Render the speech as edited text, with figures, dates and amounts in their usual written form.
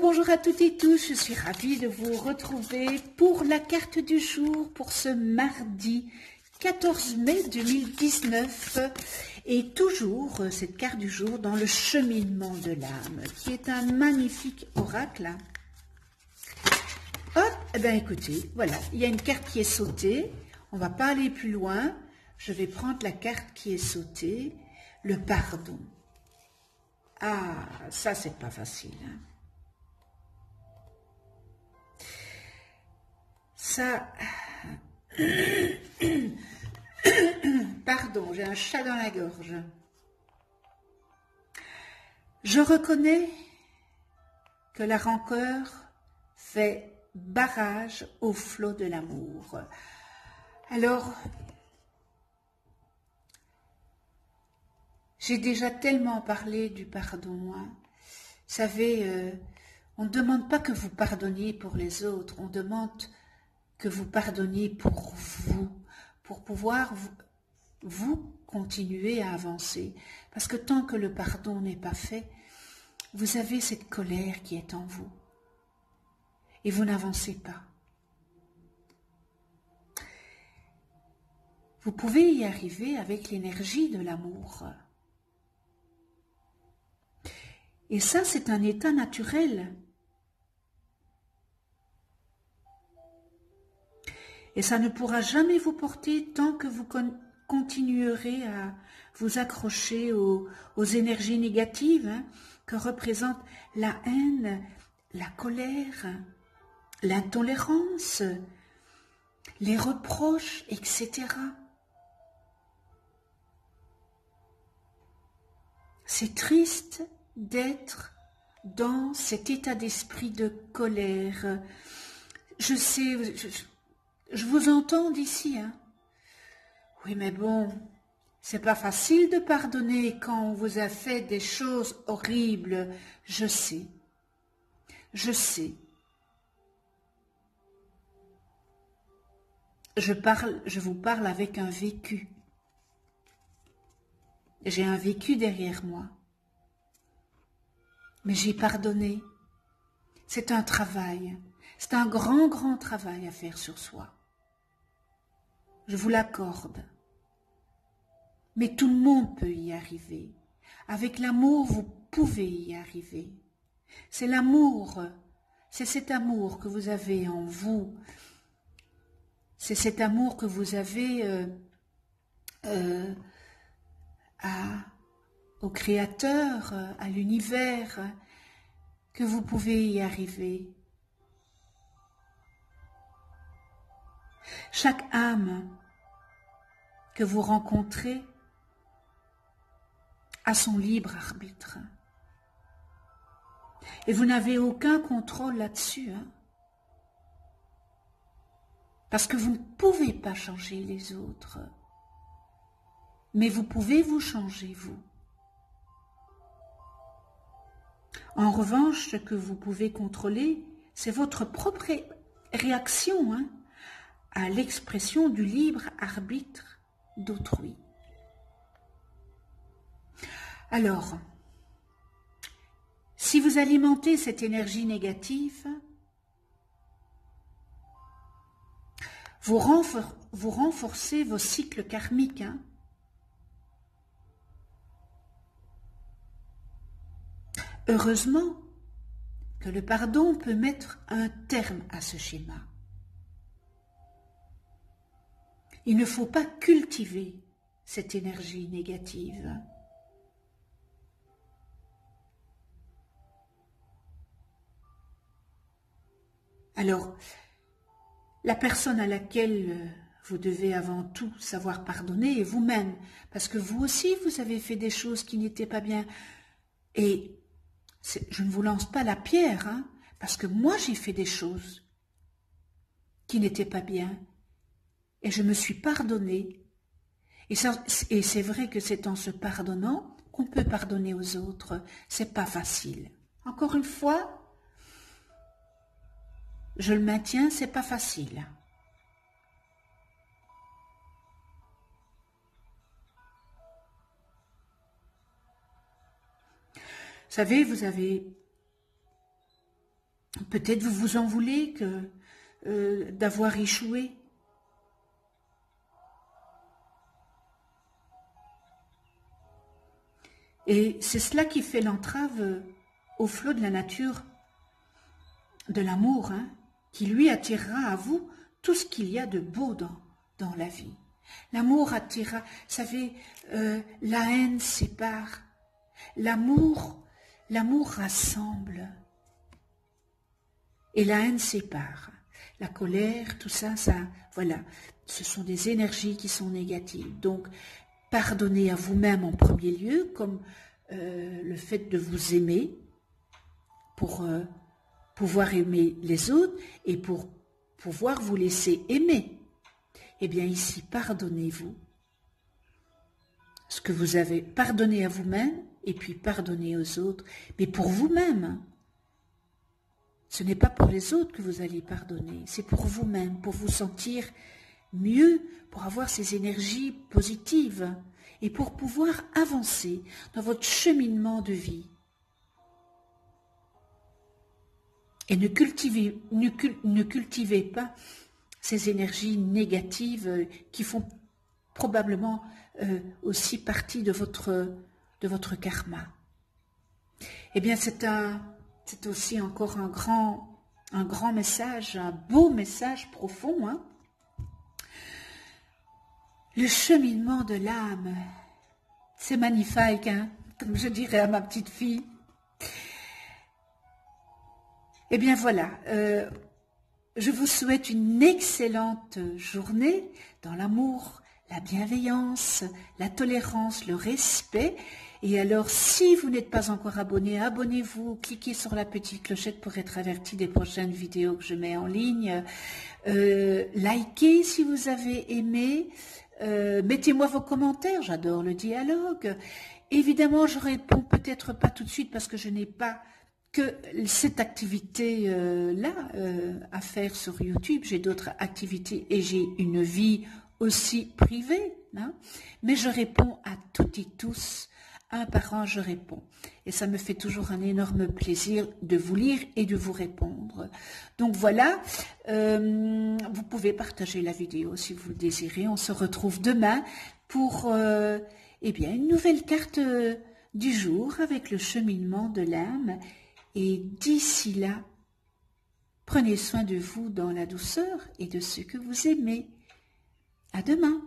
Bonjour à toutes et tous, je suis ravie de vous retrouver pour la carte du jour pour ce mardi 14 mai 2019 et toujours cette carte du jour dans le cheminement de l'âme qui est un magnifique oracle. Hop, eh bien écoutez, voilà, il y a une carte qui est sautée, on ne va pas aller plus loin, je vais prendre la carte qui est sautée, le pardon. Ah, ça c'est pas facile, hein. Ça, pardon, j'ai un chat dans la gorge. Je reconnais que la rancœur fait barrage au flot de l'amour. Alors, j'ai déjà tellement parlé du pardon, hein. Vous savez, on ne demande pas que vous pardonniez pour les autres, on demande que vous pardonniez pour vous, pour pouvoir vous continuer à avancer. Parce que tant que le pardon n'est pas fait, vous avez cette colère qui est en vous. Et vous n'avancez pas. Vous pouvez y arriver avec l'énergie de l'amour. Et ça, c'est un état naturel. Et ça ne pourra jamais vous porter tant que vous continuerez à vous accrocher aux énergies négatives, hein, que représentent la haine, la colère, l'intolérance, les reproches, etc. C'est triste d'être dans cet état d'esprit de colère. Je sais, je vous entends d'ici, hein. Oui, mais bon, c'est pas facile de pardonner quand on vous a fait des choses horribles. Je sais. Je sais. Je vous parle avec un vécu. J'ai un vécu derrière moi. Mais j'ai pardonné. C'est un travail. C'est un grand, grand travail à faire sur soi. Je vous l'accorde. Mais tout le monde peut y arriver. Avec l'amour, vous pouvez y arriver. C'est l'amour, c'est cet amour que vous avez en vous. C'est cet amour que vous avez au Créateur, à l'univers, que vous pouvez y arriver. Chaque âme que vous rencontrez a son libre arbitre. Et vous n'avez aucun contrôle là-dessus, hein, parce que vous ne pouvez pas changer les autres. Mais vous pouvez vous changer, vous. En revanche, ce que vous pouvez contrôler, c'est votre propre réaction, hein, à l'expression du libre arbitre d'autrui. Alors, si vous alimentez cette énergie négative, vous renforcez vos cycles karmiques, hein. Heureusement que le pardon peut mettre un terme à ce schéma. Il ne faut pas cultiver cette énergie négative. Alors, la personne à laquelle vous devez avant tout savoir pardonner est vous-même, parce que vous aussi, vous avez fait des choses qui n'étaient pas bien. Et je ne vous lance pas la pierre, hein, parce que moi, j'ai fait des choses qui n'étaient pas bien. Et je me suis pardonnée. Et c'est vrai que c'est en se pardonnant qu'on peut pardonner aux autres. C'est pas facile. Encore une fois, je le maintiens, c'est pas facile. Vous savez, vous avez Peut-être vous vous en voulez d'avoir échoué. Et c'est cela qui fait l'entrave au flot de la nature, de l'amour, hein, qui lui attirera à vous tout ce qu'il y a de beau dans la vie. L'amour attirera, vous savez, la haine sépare, l'amour rassemble et la haine sépare. La colère, tout ça, voilà, ce sont des énergies qui sont négatives. Donc, pardonnez à vous-même en premier lieu, comme le fait de vous aimer pour pouvoir aimer les autres et pour pouvoir vous laisser aimer. Eh bien ici, pardonnez-vous ce que vous avez pardonné à vous-même et puis pardonnez aux autres, mais pour vous-même. Ce n'est pas pour les autres que vous allez pardonner, c'est pour vous-même, pour vous sentir mieux, pour avoir ces énergies positives et pour pouvoir avancer dans votre cheminement de vie. Et ne cultivez pas ces énergies négatives qui font probablement aussi partie de votre karma. Eh bien, c'est aussi encore un grand message, un beau message profond, hein. Le cheminement de l'âme, c'est magnifique, hein, comme je dirais à ma petite fille. Eh bien voilà, je vous souhaite une excellente journée dans l'amour, la bienveillance, la tolérance, le respect. Et alors, si vous n'êtes pas encore abonné, abonnez-vous, cliquez sur la petite clochette pour être averti des prochaines vidéos que je mets en ligne. Likez si vous avez aimé. Mettez-moi vos commentaires, j'adore le dialogue. Évidemment, je réponds peut-être pas tout de suite parce que je n'ai pas que cette activité-là à faire sur YouTube. J'ai d'autres activités et j'ai une vie aussi privée, hein, mais je réponds à toutes et tous. Un par un, je réponds. Et ça me fait toujours un énorme plaisir de vous lire et de vous répondre. Donc voilà, vous pouvez partager la vidéo si vous le désirez. On se retrouve demain pour eh bien, une nouvelle carte du jour avec le cheminement de l'âme. Et d'ici là, prenez soin de vous dans la douceur et de ceux que vous aimez. À demain.